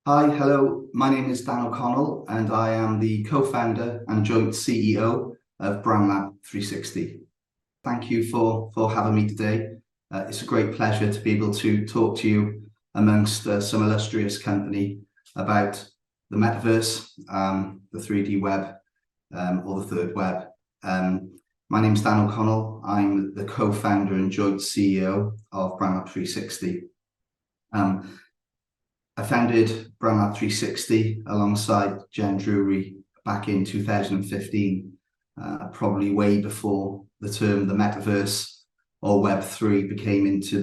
Hi, hello. My name is Dan O'Connell, and I am the co-founder and joint CEO of BrandLab 360. Thank you for having me today. It's a great pleasure to be able to talk to you amongst some illustrious company about the metaverse, the 3D web, or the third web. My name is Dan O'Connell. I'm the co-founder and joint CEO of BrandLab 360. I founded BrandLab 360 alongside Jen Drury back in 2015, probably way before the term the metaverse or Web3 became into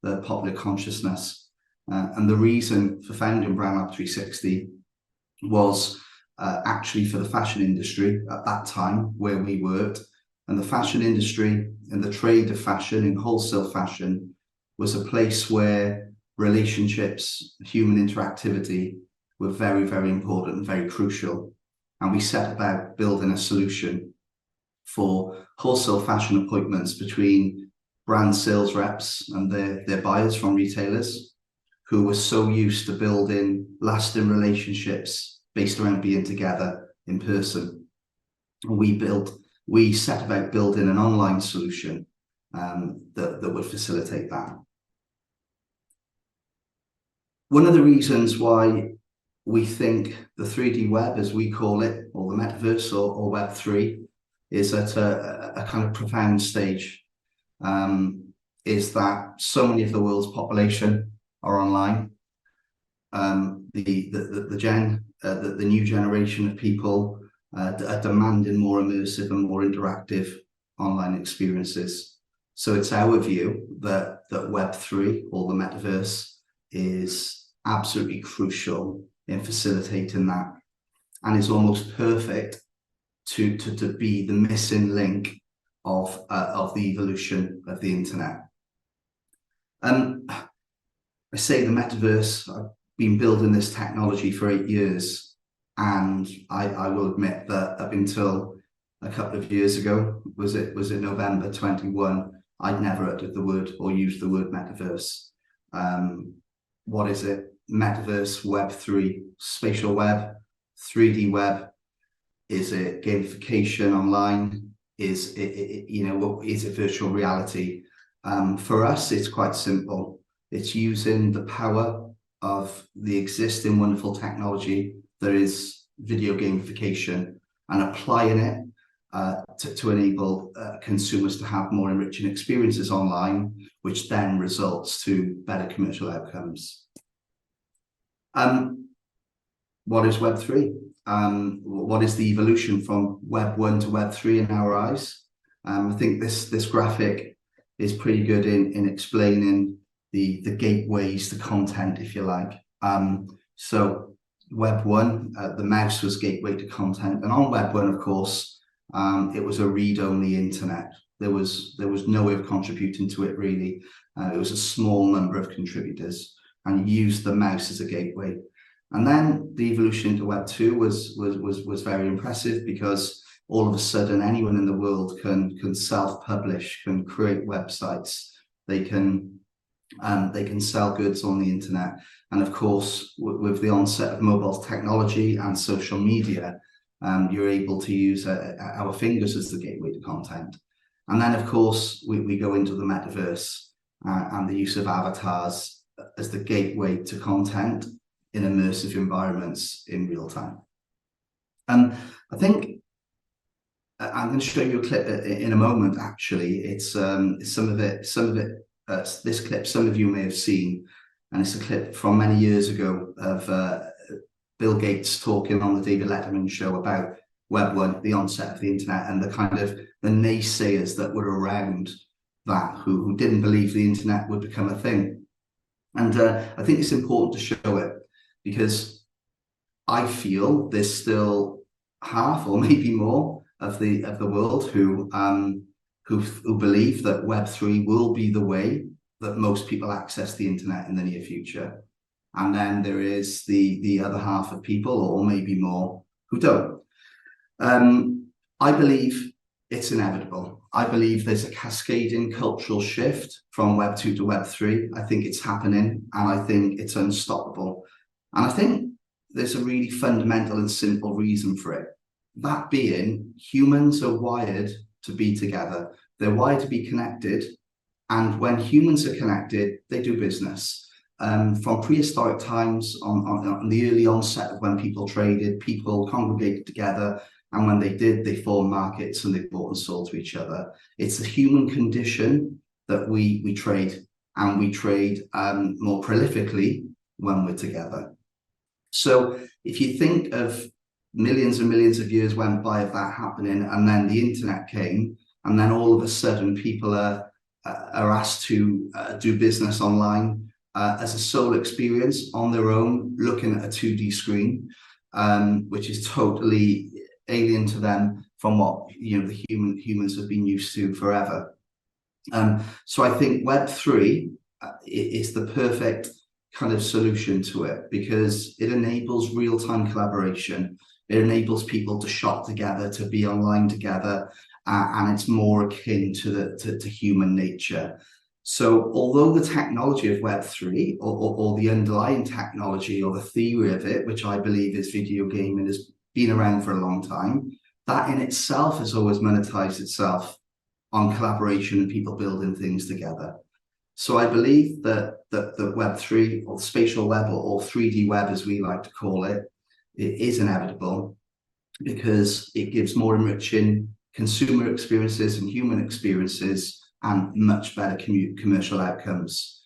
the popular consciousness. And the reason for founding BrandLab 360 was actually for the fashion industry at that time where we worked. And the fashion industry and the trade of fashion and wholesale fashion was a place where relationships, human interactivity were very, very important and very crucial. And we set about building a solution for wholesale fashion appointments between brand sales reps and their buyers from retailers who were so used to building lasting relationships based around being together in person. We set about building an online solution that would facilitate that. One of the reasons why we think the 3D web, as we call it, or the metaverse or Web3, is at a kind of profound stage, is that so many of the world's population are online. The new generation of people are demanding more immersive and more interactive online experiences. So it's our view that Web3 or the metaverse is absolutely crucial in facilitating that, and is almost perfect to be the missing link of the evolution of the internet. I say the metaverse. I've been building this technology for 8 years, and I will admit that up until a couple of years ago, was it November 21, I'd never uttered the word or used the word metaverse. What is it? Metaverse, Web3, spatial web, 3D web. Is it gamification online? Is it virtual reality? For us, it's quite simple. It's using the power of the existing wonderful technology that is video gamification and applying it to enable consumers to have more enriching experiences online, which then results to better commercial outcomes. What is Web3? What is the evolution from Web 1 to Web 3 in our eyes? I think this graphic is pretty good in explaining the gateways to content, if you like. So Web 1, the mouse was gateway to content, and on Web 1, of course, it was a read-only internet. There was no way of contributing to it really. It was a small number of contributors, and used the mouse as a gateway. And then the evolution into Web 2 was very impressive, because all of a sudden anyone in the world can self-publish, can create websites, they can sell goods on the internet. And of course, with the onset of mobile technology and social media, you're able to use our fingers as the gateway to content. And then, of course, we go into the metaverse and the use of avatars as the gateway to content in immersive environments in real time. I think I'm going to show you a clip in a moment. Actually, it's some of it. This clip some of you may have seen, and it's a clip from many years ago of Bill Gates talking on the David Letterman show about Web 1, the onset of the internet, and the kind of the naysayers that were around that, who didn't believe the internet would become a thing. And I think it's important to show it, because I feel there's still half or maybe more of the world who believe that Web3 will be the way that most people access the internet in the near future. And then there is the other half of people, or maybe more, who don't. I believe it's inevitable. I believe there's a cascading cultural shift from Web 2 to Web 3. I think it's happening, and I think it's unstoppable. And I think there's a really fundamental and simple reason for it. That being, humans are wired to be together. They're wired to be connected. And when humans are connected, they do business. From prehistoric times, on the early onset of when people traded, people congregated together. And when they did, they formed markets and they bought and sold to each other. It's the human condition that we trade, and we trade more prolifically when we're together. So if you think of millions and millions of years went by of that happening, and then the internet came, and then all of a sudden people are asked to do business online as a sole experience on their own, looking at a 2D screen, which is totally alien to them from what the humans have been used to forever. So I think Web3 is the perfect kind of solution to it, because it enables real-time collaboration. It enables people to shop together, to be online together, and it's more akin to human nature. So although the technology of Web3 or the underlying technology or the theory of it, which I believe is video gaming, has been around for a long time, that in itself has always monetized itself on collaboration and people building things together. So I believe that the Web3 or the spatial web or 3D web, as we like to call it, it is inevitable, because it gives more enriching consumer experiences and human experiences and much better commercial outcomes.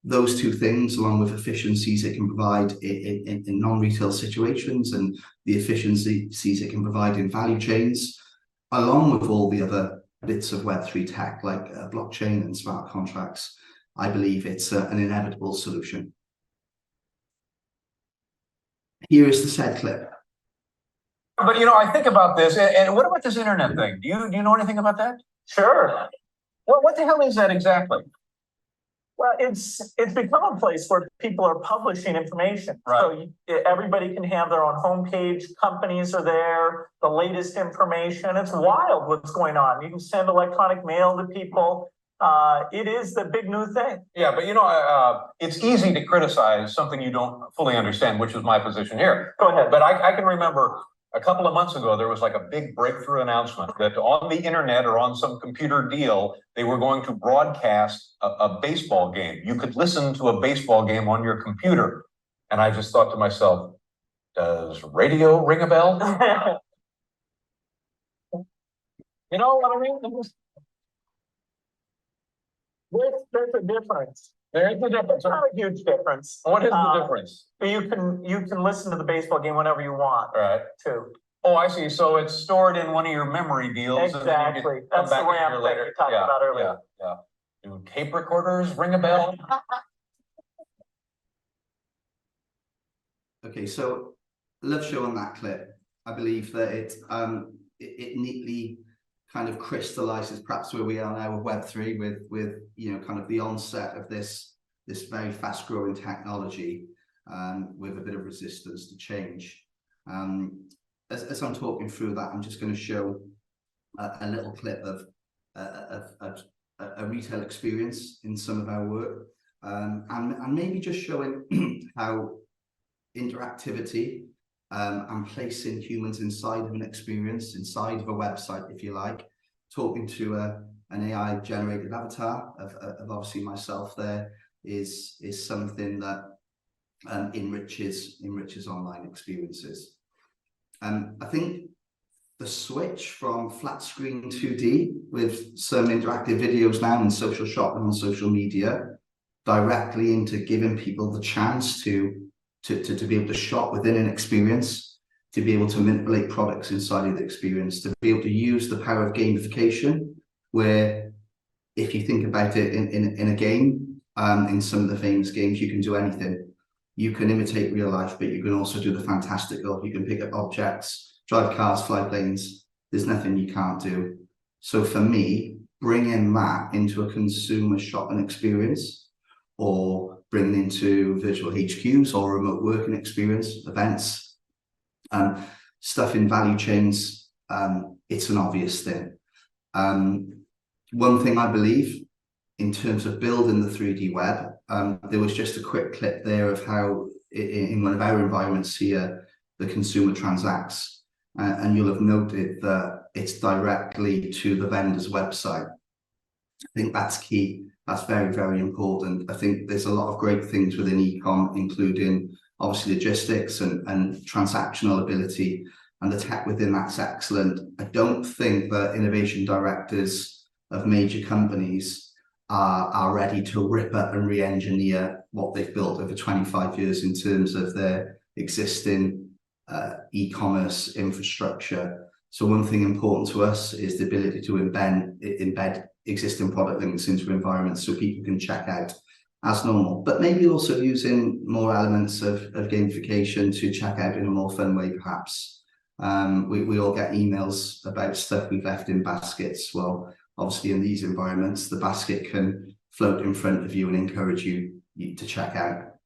Those two things, along with efficiencies it can provide in non-retail situations and the efficiencies it can provide in value chains, along with all the other bits of Web3 tech like blockchain and smart contracts, I believe it's an inevitable solution. Here is the said clip. But I think about this, and what about this internet thing? Do you know anything about that? Sure. What the hell is that exactly? Well, it's become a place where people are publishing information. Right. So everybody can have their own homepage. Companies are there, the latest information. It's wild what's going on. You can send electronic mail to people. It is the big new thing. Yeah, but it's easy to criticize something you don't fully understand, which is my position here. Go ahead. But I can remember a couple of months ago, there was like a big breakthrough announcement that on the internet or on some computer deal, they were going to broadcast a baseball game. You could listen to a baseball game on your computer. And I just thought to myself, does radio ring a bell? You know what I mean? There's a difference. There is a difference. It's not a huge difference. What is the difference? But you can listen to the baseball game whenever you want. Right. Too. Oh, I see. So it's stored in one of your memory deals. Exactly. And then That's the RAM that you talked about earlier. Yeah. Do tape recorders ring a bell? Okay, so I love showing that clip. I believe that it neatly kind of crystallizes perhaps where we are now with Web3, with kind of the onset of this very fast growing technology, with a bit of resistance to change. As I'm talking through that, I'm just going to show a little clip of a retail experience in some of our work, and maybe just showing how interactivity and placing humans inside of an experience, inside of a website, if you like, talking to an AI generated avatar of obviously myself there is something that enriches online experiences. I think the switch from flat screen 2D with some interactive videos now and social shopping on social media directly into giving people the chance to be able to shop within an experience, to be able to manipulate products inside of the experience, to be able to use the power of gamification, where if you think about it in a game, in some of the famous games, you can do anything. You can imitate real life, but you can also do the fantastical. You can pick up objects, drive cars, fly planes. There's nothing you can't do. So for me, bringing that into a consumer shopping experience, or bringing into virtual HQs or remote working experience, events, stuff in value chains, it's an obvious thing. One thing I believe in terms of building the 3D web, there was just a quick clip there of how in one of our environments here, the consumer transacts, and you'll have noted that it's directly to the vendor's website. I think that's key. That's very, very important. I think there's a lot of great things within e-com, including obviously logistics and transactional ability, and the tech within that's excellent. I don't think that innovation directors of major companies are ready to rip up and re-engineer what they've built over 25 years in terms of their existing e-commerce infrastructure. So one thing important to us is the ability to embed existing product links into environments so people can check out as normal, but maybe also using more elements of gamification to check out in a more fun way, perhaps. We all get emails about stuff we've left in baskets. Well, obviously in these environments, the basket can float in front of you and encourage you to check out.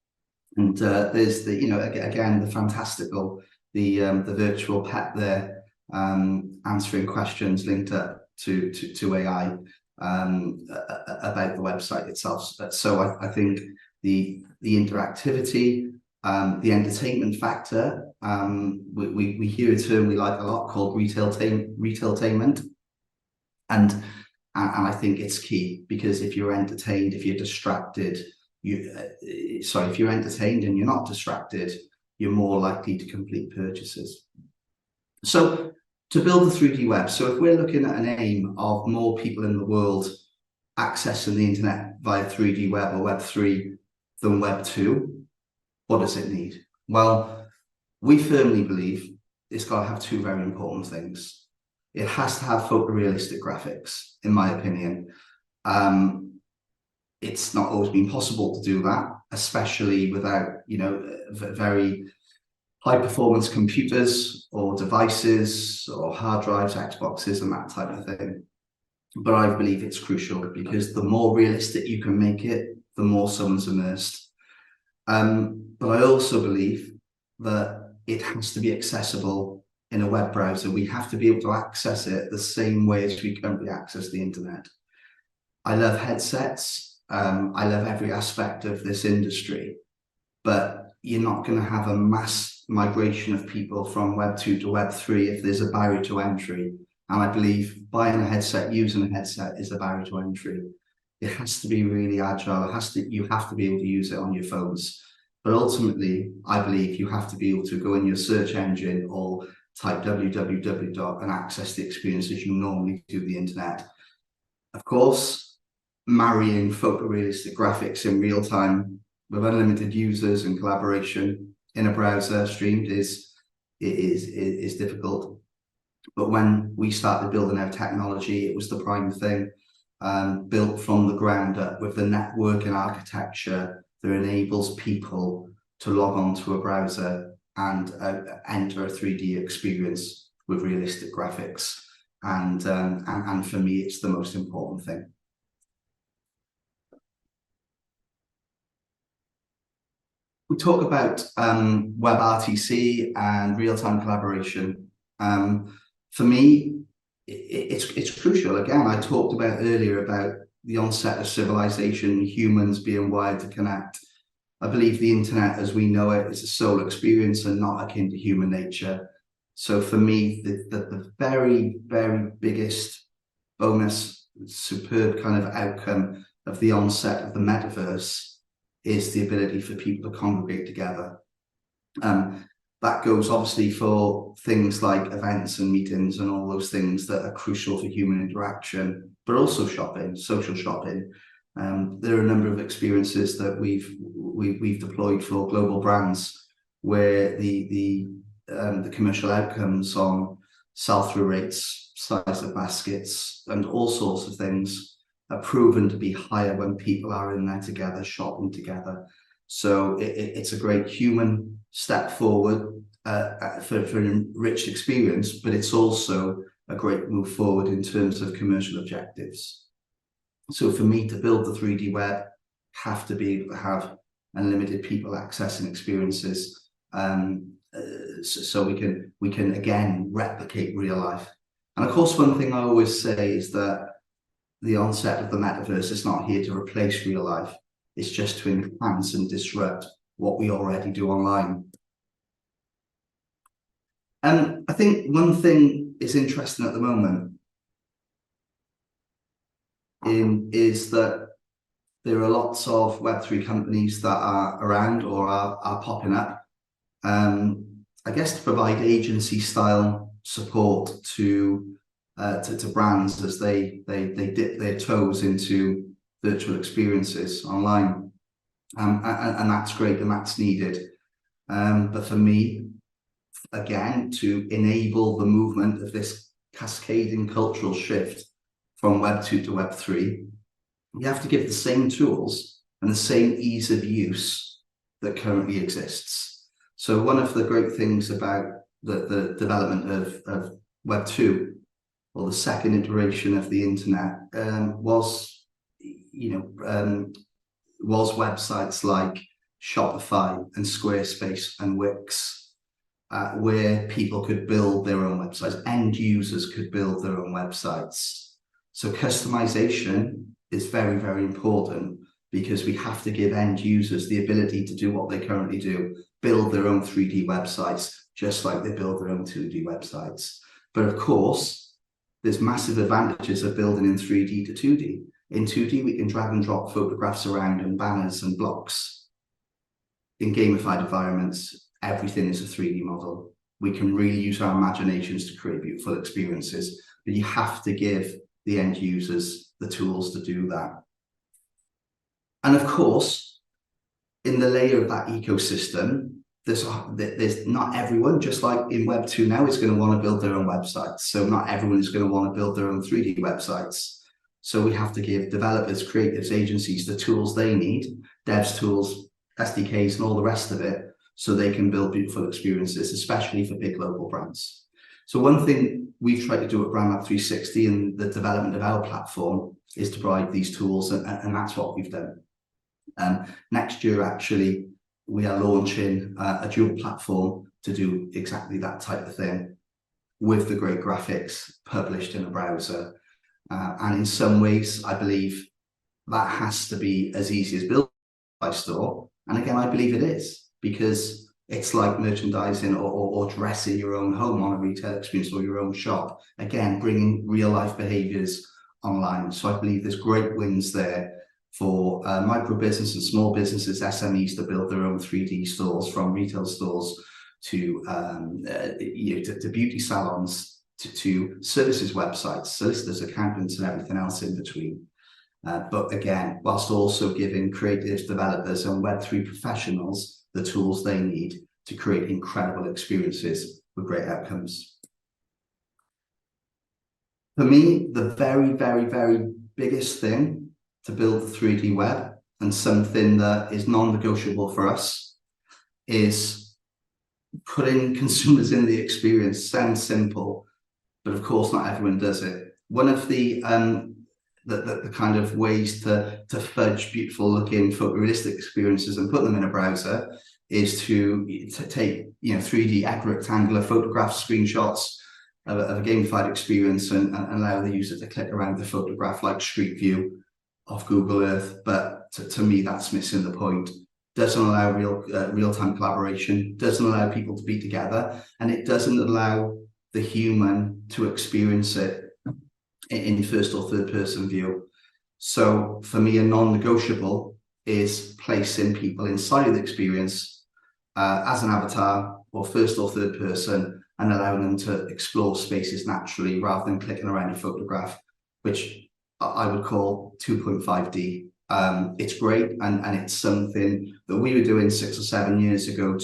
And there's the, again, the fantastical, the virtual pet there, answering questions linked up to AI about the website itself. So I think the interactivity, the entertainment factor, we hear a term we like a lot called retailtainment, and I think it's key, because if you're entertained, if you're distracted, if you're entertained and you're not distracted, you're more likely to complete purchases. So to build the 3D web, so if we're looking at an aim of more people in the world accessing the internet via 3D web or Web 3 than Web 2, what does it need? Well, we firmly believe it's got to have two very important things. It has to have photorealistic graphics, in my opinion. It's not always been possible to do that, especially without, very high performance computers or devices or hard drives, Xboxes and that type of thing. But I believe it's crucial, because the more realistic you can make it, the more someone's immersed. But I also believe that it has to be accessible in a web browser. We have to be able to access it the same way as we currently access the internet. I love headsets. I love every aspect of this industry, but you're not going to have a mass migration of people from Web 2 to Web 3 if there's a barrier to entry. And I believe buying a headset, using a headset is a barrier to entry. It has to be really agile. You have to be able to use it on your phones. But ultimately, I believe you have to be able to go in your search engine or type www and access the experience as you normally do the internet. Of course, marrying photorealistic graphics in real time with unlimited users and collaboration in a browser streamed is difficult. But when we started building our technology, it was the prime thing, built from the ground up with the networking architecture that enables people to log on to a browser and enter a 3D experience with realistic graphics. And for me, it's the most important thing. We talk about WebRTC and real-time collaboration. For me, it's crucial. Again, I talked about earlier about the onset of civilization, humans being wired to connect. I believe the internet as we know it is a sole experience and not akin to human nature. So for me, the very, very biggest bonus, superb kind of outcome of the onset of the metaverse is the ability for people to congregate together. That goes obviously for things like events and meetings and all those things that are crucial for human interaction, but also shopping, social shopping. There are a number of experiences that we've deployed for global brands where the commercial outcomes on sell-through rates, size of baskets, and all sorts of things are proven to be higher when people are in there together, shopping together. So it's a great human step forward for an enriched experience, but it's also a great move forward in terms of commercial objectives. So for me to build the 3D web, have to be able to have unlimited people accessing experiences, so we can again replicate real life. And of course, one thing I always say is that the onset of the metaverse is not here to replace real life. It's just to enhance and disrupt what we already do online. And I think one thing is interesting at the moment is that there are lots of Web3 companies that are around or are popping up. I guess to provide agency style support to brands as they dip their toes into virtual experiences online, and that's great and that's needed. But for me, again, to enable the movement of this cascading cultural shift from Web 2 to Web 3, you have to give the same tools and the same ease of use that currently exists. So one of the great things about the development of Web 2, or the second iteration of the internet, was websites like Shopify and Squarespace and Wix, where people could build their own websites, end users could build their own websites. So customization is very, very important, because we have to give end users the ability to do what they currently do, build their own 3D websites, just like they build their own 2D websites. But of course, there's massive advantages of building in 3D to 2D. In 2D, we can drag and drop photographs around and banners and blocks. In gamified environments, everything is a 3D model. We can really use our imaginations to create beautiful experiences, but you have to give the end users the tools to do that. And of course, in the layer of that ecosystem, there's not everyone, just like in Web 2 now, is going to want to build their own websites. So not everyone is going to want to build their own 3D websites. So we have to give developers, creatives, agencies the tools they need, devs tools, SDKs, and all the rest of it, so they can build beautiful experiences, especially for big global brands. So one thing we've tried to do at BrandLab 360 and the development of our platform is to provide these tools, and that's what we've done. Next year, actually, we are launching a dual platform to do exactly that type of thing, with the great graphics published in a browser. And in some ways, I believe that has to be as easy as building by store. And again, I believe it is, because it's like merchandising or dressing your own home on a retail experience or your own shop. Again, bringing real life behaviors online. So I believe there's great wins there for micro business and small businesses, SMEs, to build their own 3D stores, from retail stores to beauty salons, to services websites, solicitors, accountants, and everything else in between. But again, whilst also giving creatives, developers, and Web3 professionals the tools they need to create incredible experiences with great outcomes. For me, the very, very, very biggest thing to build the 3D web, and something that is non-negotiable for us, is putting consumers in the experience. Sounds simple, but of course not everyone does it. One of the kind of ways to fudge beautiful looking photorealistic experiences and put them in a browser is to take 3D rectangular photographs, screenshots of a gamified experience, and allow the user to click around the photograph like Street View of Google Earth. But to me, that's missing the point. Doesn't allow real-time collaboration, doesn't allow people to be together, and it doesn't allow the human to experience it in first or third person view. So for me, a non-negotiable is placing people inside of the experience as an avatar, or first or third person, and allowing them to explore spaces naturally rather than clicking around a photograph, which I would call 2.5D. It's great, and it's something that we were doing 6 or 7 years ago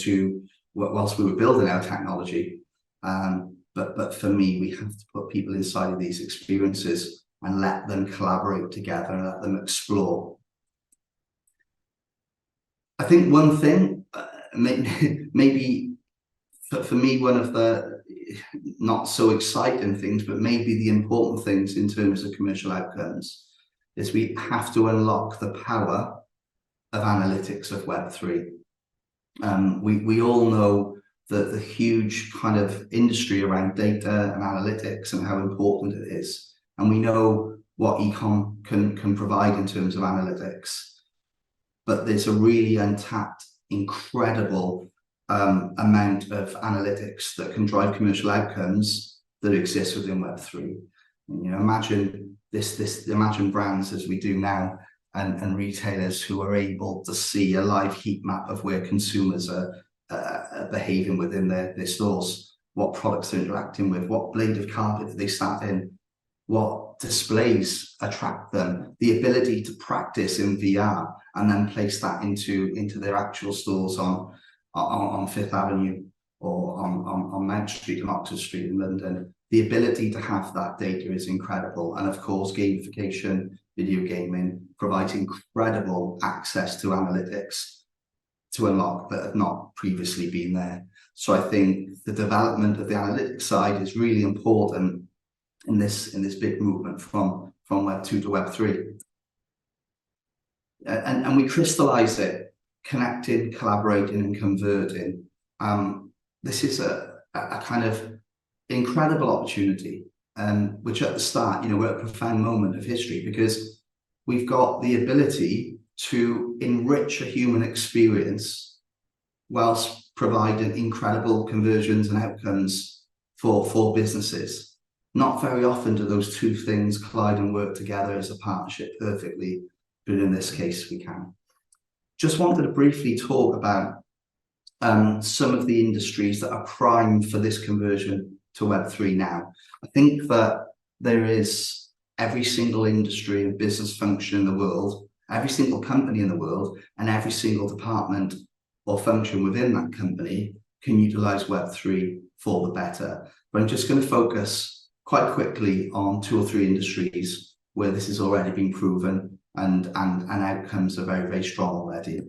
whilst we were building our technology. But for me, we have to put people inside of these experiences and let them collaborate together and let them explore. I think one thing, maybe for me, one of the not so exciting things, but maybe the important things in terms of commercial outcomes, is we have to unlock the power of analytics of Web3. We all know the huge kind of industry around data and analytics and how important it is. And we know what e-com can provide in terms of analytics. But there's a really untapped incredible amount of analytics that can drive commercial outcomes that exist within Web3. And, you know, imagine imagine brands as we do now, and retailers who are able to see a live heat map of where consumers are behaving within their stores, what products they're interacting with, what blade of carpet they sat in, what displays attract them, the ability to practice in VR and then place that into their actual stores on Fifth Avenue or on Mount Street and Oxford Street in London. The ability to have that data is incredible. And of course, gamification, video gaming provides incredible access to analytics to unlock that have not previously been there. So I think the development of the analytics side is really important in this big movement from Web 2 to Web 3. And we crystallize it, connecting, collaborating, and converting. This is a kind of incredible opportunity, which at the start, you know, we're at a profound moment of history because we've got the ability to enrich a human experience whilst providing incredible conversions and outcomes for businesses. Not very often do those two things collide and work together as a partnership perfectly, but in this case we can. Just wanted to briefly talk about some of the industries that are primed for this conversion to Web3 now. I think that there is every single industry and business function in the world, every single company in the world, and every single department or function within that company can utilize Web3 for the better. But I'm just going to focus quite quickly on 2 or 3 industries where this has already been proven and outcomes are very, very strong already.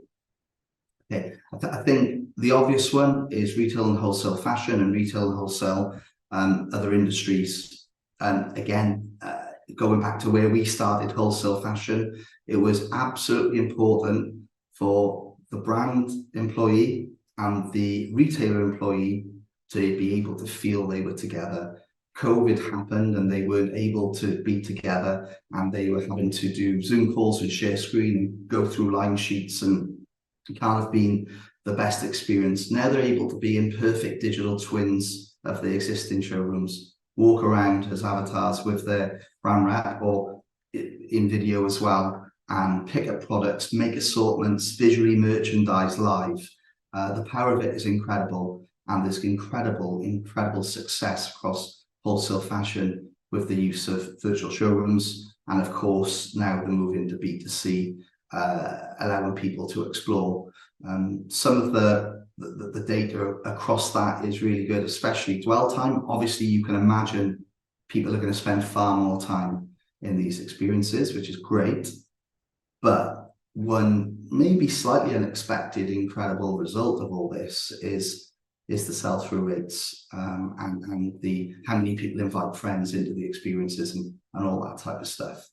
Okay, I think the obvious one is retail and wholesale fashion, and retail and wholesale other industries. Again, going back to where we started wholesale fashion, it was absolutely important for the brand employee and the retailer employee to be able to feel they were together. COVID happened and they weren't able to be together, and they were having to do Zoom calls and share screen and go through line sheets, and it can't have been the best experience. Now they're able to be in perfect digital twins of the existing showrooms, walk around as avatars with their brand rep or in video as well, and pick up products, make assortments, visually merchandise live. The power of it is incredible, and there's incredible success across wholesale fashion with the use of virtual showrooms, and of course now the move into B2C, allowing people to explore. Some of the data across that is really good, especially dwell time. Obviously, you can imagine people are going to spend far more time in these experiences, which is great. But one maybe slightly unexpected, incredible result of all this is the sell-through rates, and the how many people invite friends into the experiences and all that type of stuff.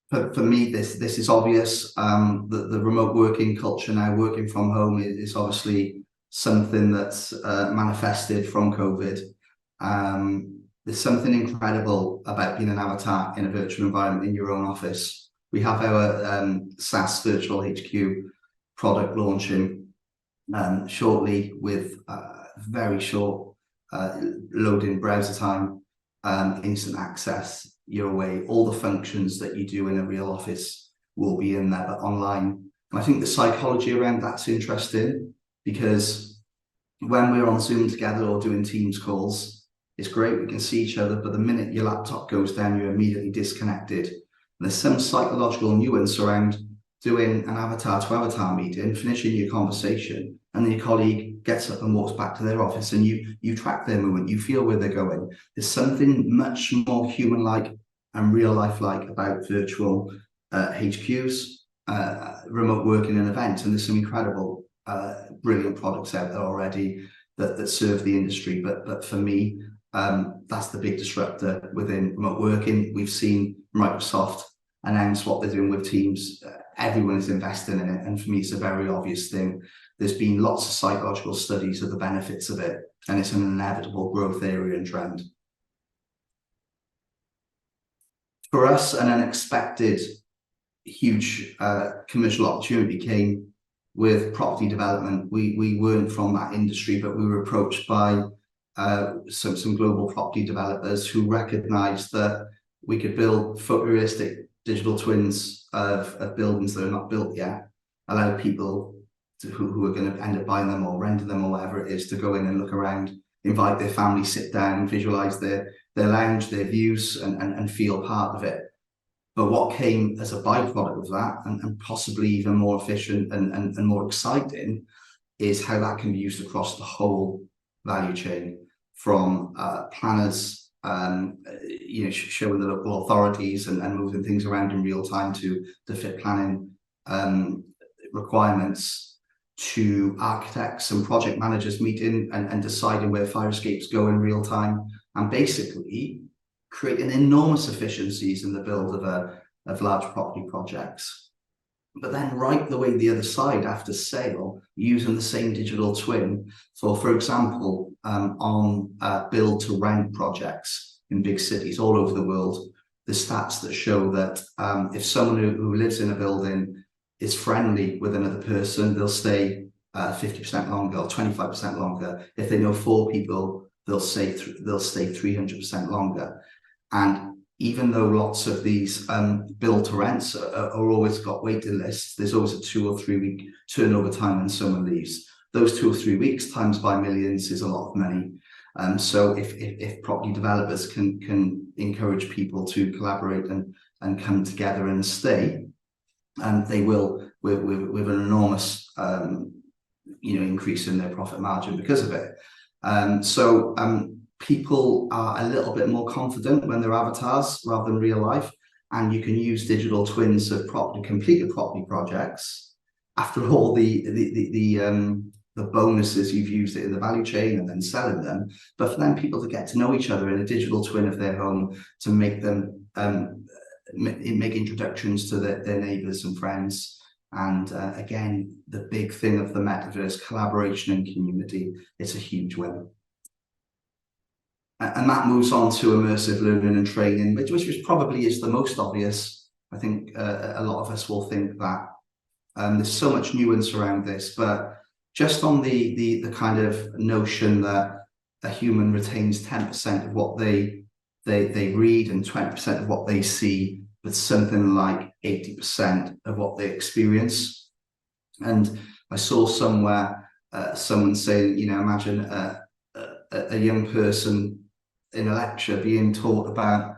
For me, this is obvious. The remote working culture now, working from home, is obviously something that's manifested from COVID. There's something incredible about being an avatar in a virtual environment in your own office. We have our SaaS Virtual HQ product launching shortly, with very short loading browser time, instant access. You're away. All the functions that you do in a real office will be in there, but online. And I think the psychology around that's interesting, because when we're on Zoom together or doing Teams calls, it's great, we can see each other, but the minute your laptop goes down, you're immediately disconnected. And there's some psychological nuance around doing an avatar to avatar meeting, finishing your conversation, and then your colleague gets up and walks back to their office, and you track their movement, you feel where they're going. There's something much more human-like and real life-like about virtual HQs, remote working and events, and there's some incredible, brilliant products out there already that serve the industry. But for me, that's the big disruptor within remote working. We've seen Microsoft announce what they're doing with Teams. Everyone is investing in it, and for me, it's a very obvious thing. There's been lots of psychological studies of the benefits of it, and it's an inevitable growth area and trend. For us, an unexpected huge commercial opportunity came with property development. We weren't from that industry, but we were approached by some global property developers who recognized that we could build photorealistic digital twins of buildings that are not built yet, allow people who are going to end up buying them or renting them or whatever it is to go in and look around, invite their family, sit down, visualize their lounge, their views, and feel part of it. But what came as a byproduct of that, and possibly even more efficient and more exciting, is how that can be used across the whole value chain, from planners, showing the local authorities and moving things around in real time to fit planning requirements, to architects and project managers meeting and deciding where fire escapes go in real time, and basically creating enormous efficiencies in the build of large property projects. But then right the way the other side, after sale, using the same digital twin for example, on build to rent projects in big cities all over the world. The stats that show that if someone who lives in a building is friendly with another person, they'll stay 50% longer or 25% longer. If they know 4 people, they'll stay 300% longer. And even though lots of these build to rents are always got waiting lists, there's always a 2 or 3 week turnover time when someone leaves. Those 2 or 3 weeks times by millions is a lot of money. So if property developers can encourage people to collaborate and come together and stay, they will with an enormous increase in their profit margin because of it. People are a little bit more confident when they're avatars rather than real life, and you can use digital twins of completed property projects. After all the bonuses, you've used it in the value chain and then selling them, but for them people to get to know each other in a digital twin of their home, to make them make introductions to their neighbours and friends. And again, the big thing of the metaverse, collaboration and community, it's a huge win. And that moves on to immersive learning and training, which probably is the most obvious. I think a lot of us will think that there's so much nuance around this, but just on the kind of notion that a human retains 10% of what they read and 20% of what they see, but something like 80% of what they experience. And I saw somewhere someone saying, imagine a young person in a lecture being taught about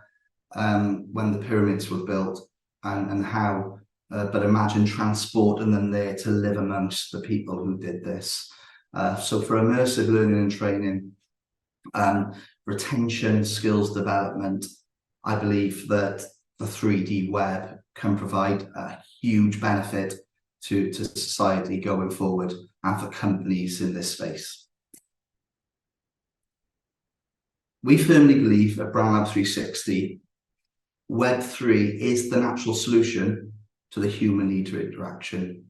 when the pyramids were built and how, but imagine transporting them there to live amongst the people who did this. So for immersive learning and training, retention, skills development, I believe that the 3D web can provide a huge benefit to society going forward and for companies in this space. We firmly believe at Brown Lab 360, Web3 is the natural solution to the human need to interaction.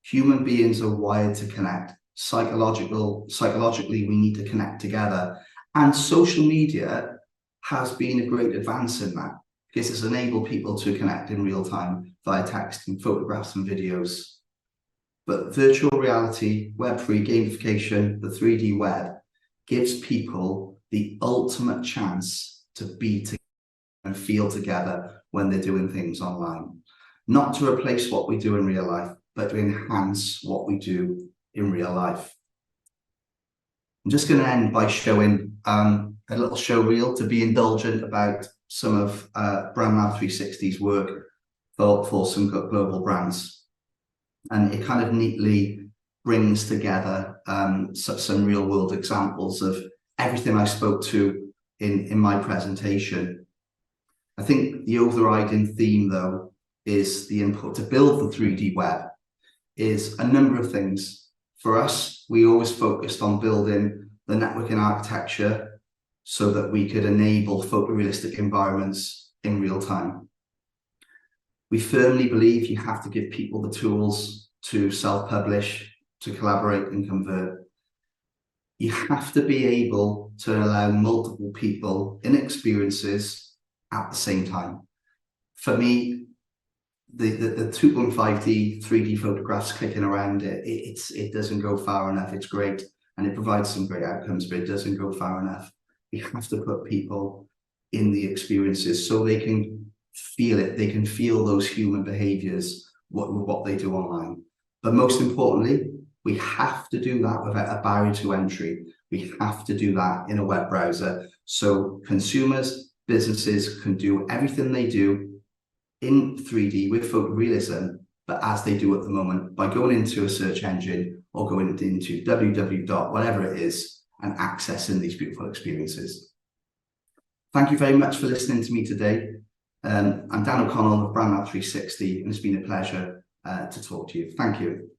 Human beings are wired to connect. Psychologically, we need to connect together. And social media has been a great advance in that, because it's enabled people to connect in real time via texting, photographs and videos. But virtual reality, Web3, gamification, the 3D web gives people the ultimate chance to be together and feel together when they're doing things online. Not to replace what we do in real life, but to enhance what we do in real life. I'm just going to end by showing a little show reel to be indulgent about some of Brown Lab 360's work for some global brands. And it kind of neatly brings together some real world examples of everything I spoke to in my presentation. I think the overriding theme, though, is the input to build the 3D web is a number of things. For us, we always focused on building the networking architecture so that we could enable photorealistic environments in real time. We firmly believe you have to give people the tools to self-publish, to collaborate and convert. You have to be able to allow multiple people in experiences at the same time. For me, the 2.5D 3D photographs clicking around it doesn't go far enough. It's great and it provides some great outcomes, but it doesn't go far enough. We have to put people in the experiences so they can feel it. They can feel those human behaviors, what they do online. But most importantly, we have to do that without a barrier to entry. We have to do that in a web browser so consumers, businesses can do everything they do in 3D with photorealism, but as they do at the moment by going into a search engine or going into www. whatever it is and accessing these beautiful experiences. Thank you very much for listening to me today. I'm Dan O'Connell of Brand Map 360, and it's been a pleasure to talk to you. Thank you.